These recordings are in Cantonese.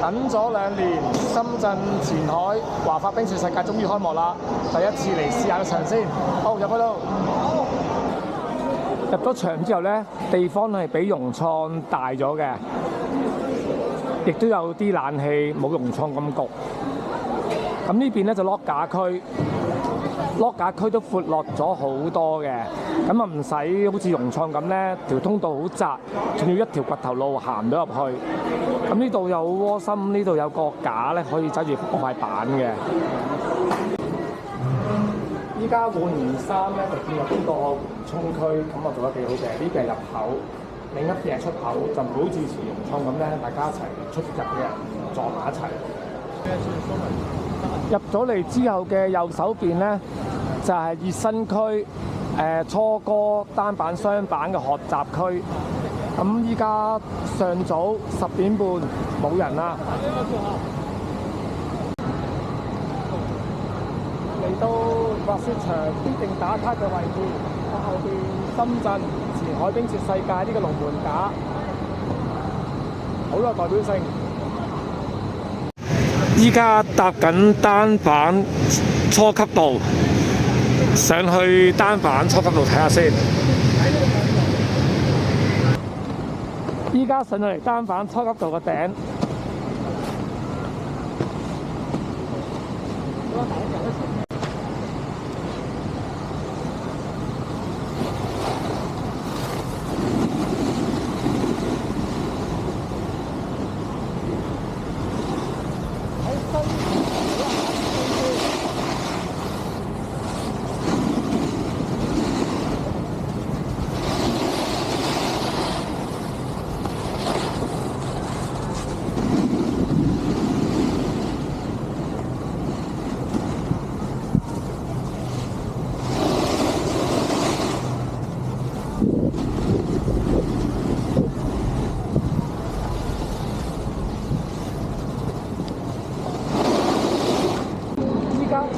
等咗2年，深圳前海華發冰雪世界終於開幕啦！第一次嚟試下個場先。好，入去到。入咗場之後咧，地方係比融創大咗嘅，亦都有啲冷氣，冇融創咁焗。咁呢邊咧就 lock 架區。落架區都闊落咗好多嘅，咁啊唔使好似融創咁咧，條通道好窄，仲要一條掘頭路行到入去。咁呢度有窩心，呢度有個架咧可以揸住塊板嘅。依家換完衫咧，就進入呢個緩衝區，咁啊做得幾好嘅。呢邊係入口，另一邊係出口，就唔好似前融創咁咧，大家一齊出入嘅人撞埋一齊。入咗嚟之後嘅右手邊咧，就係熱身區，初哥單板、雙板嘅學習區。咁依家上早10點半冇人啦。嚟到滑雪場必定打卡嘅位置，我後邊深圳前海冰雪世界呢個龍門架，好有代表性。依家搭緊單板初級道，上去單板初級道睇下先。依家上到嚟單板初級道嘅頂。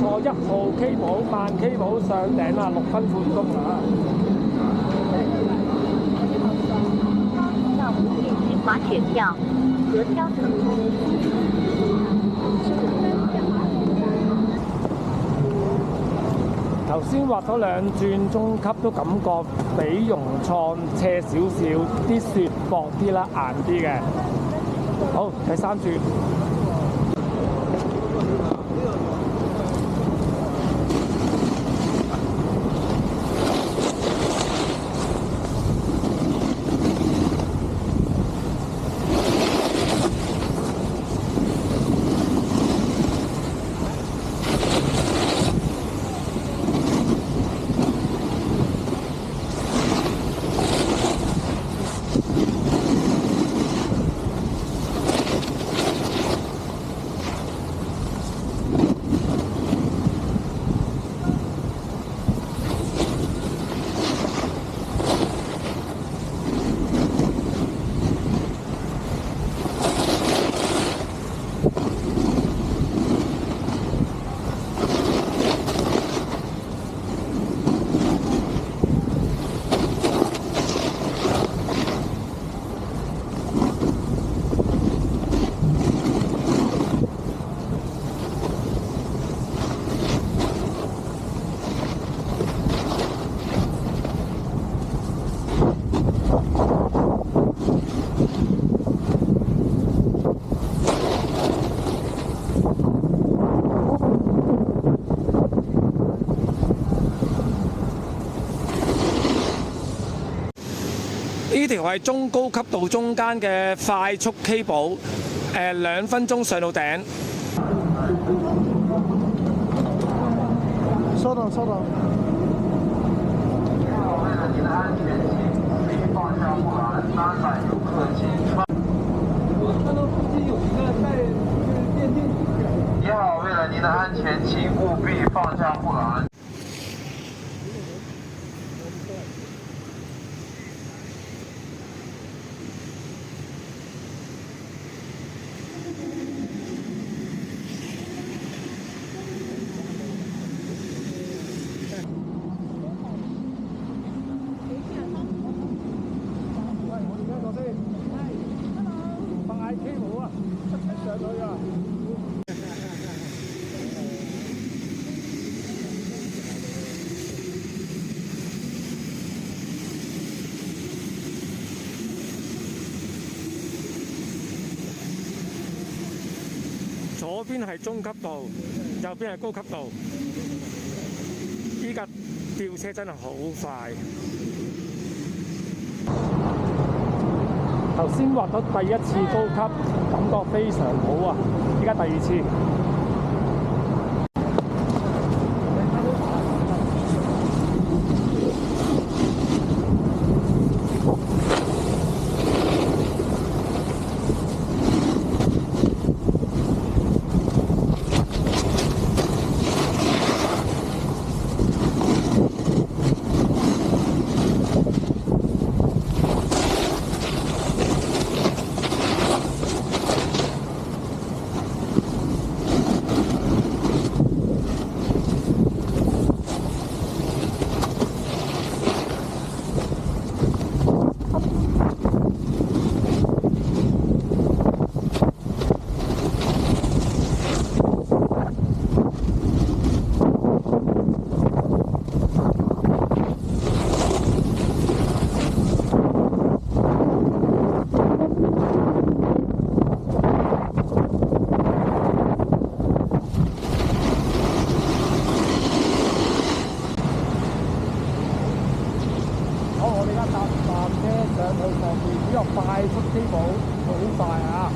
坐1號 K 寶慢 K 寶上頂啦，6分半鐘啦。到5點起滑雪票，核銷成功。頭先滑咗2轉中級，都感覺比融創斜少少，啲雪薄啲啦，硬啲嘅。好，第3轉。呢條係中高級道中間嘅快速 K 寶，2分鐘上到頂。稍等，稍等。你好，为了您的安全，请务必放下护栏。快 K 寶啊！左邊係中級道，右邊係高級道。依架吊車真係好快。頭先滑到第一次高級，感覺非常好啊！依家第二次。快速機步好快啊！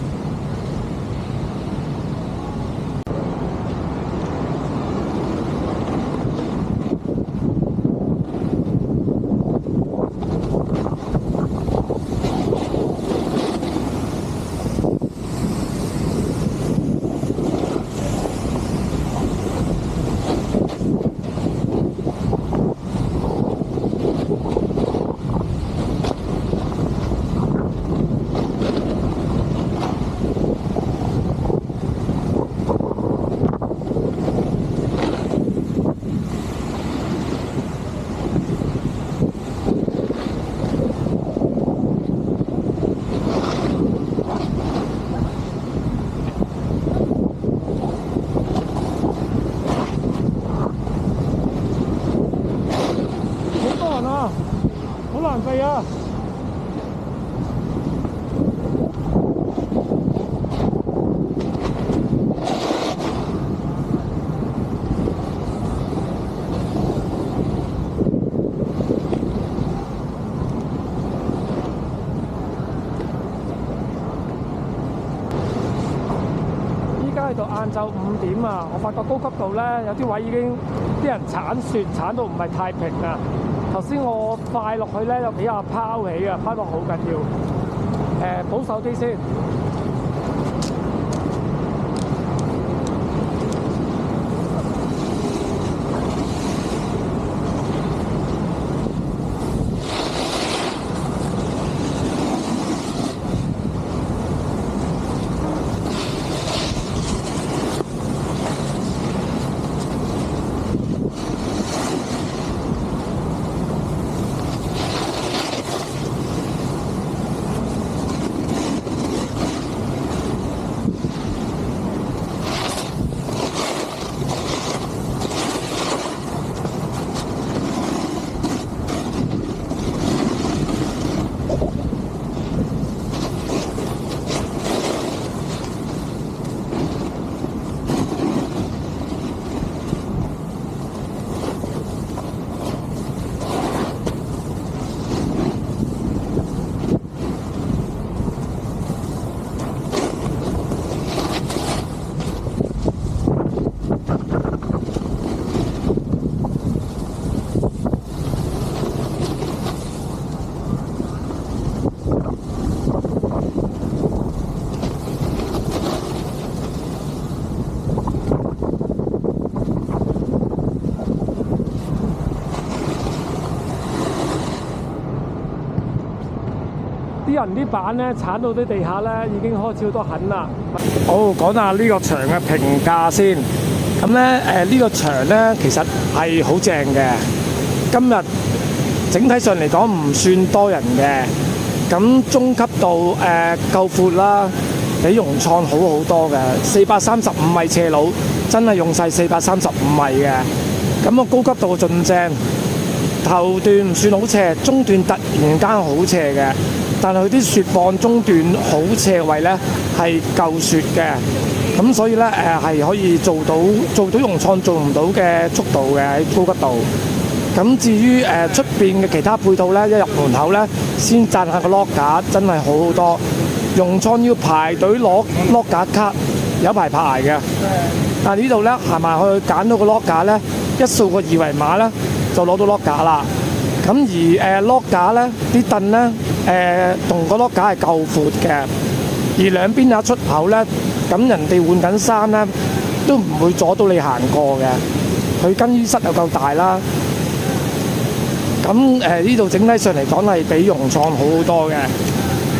好難避啊！依家喺度晏晝5點啊！我發覺高級道咧有啲位已經啲人鏟雪鏟到唔係太平啊！頭先我快落去咧，有幾下拋起啊，拋到好緊要。保守啲先。啲人啲板咧鏟到啲地下咧已經開始好多痕啦。好，講下呢個場嘅評價先。咁咧呢個場咧其實係好正嘅。今日整體上嚟講唔算多人嘅。咁中級道夠闊啦，比融創好好多嘅。435米斜路，真係用晒435米嘅。咁個高級道盡正，頭段唔算好斜，中段突然間好斜嘅。但係佢啲雪況中段好斜位咧係夠雪嘅，咁所以咧係可以做到融創做唔到嘅速度嘅喺高級度。咁至於出邊嘅其他配套咧，一入門口咧先讚下個 lock 架真係好好多。融創要排隊攞 lock 架卡，有排排嘅。但係呢度咧行埋去揀到個 lock 架咧，一掃個二維碼咧就攞到 lock 架啦。咁而lock 架咧啲凳咧同個 lock 架係夠闊嘅，而兩邊有出口咧，咁人哋換緊衫咧都唔會阻到你行過嘅。佢更衣室又夠大啦。咁呢度整體上嚟講係比融創好好多嘅。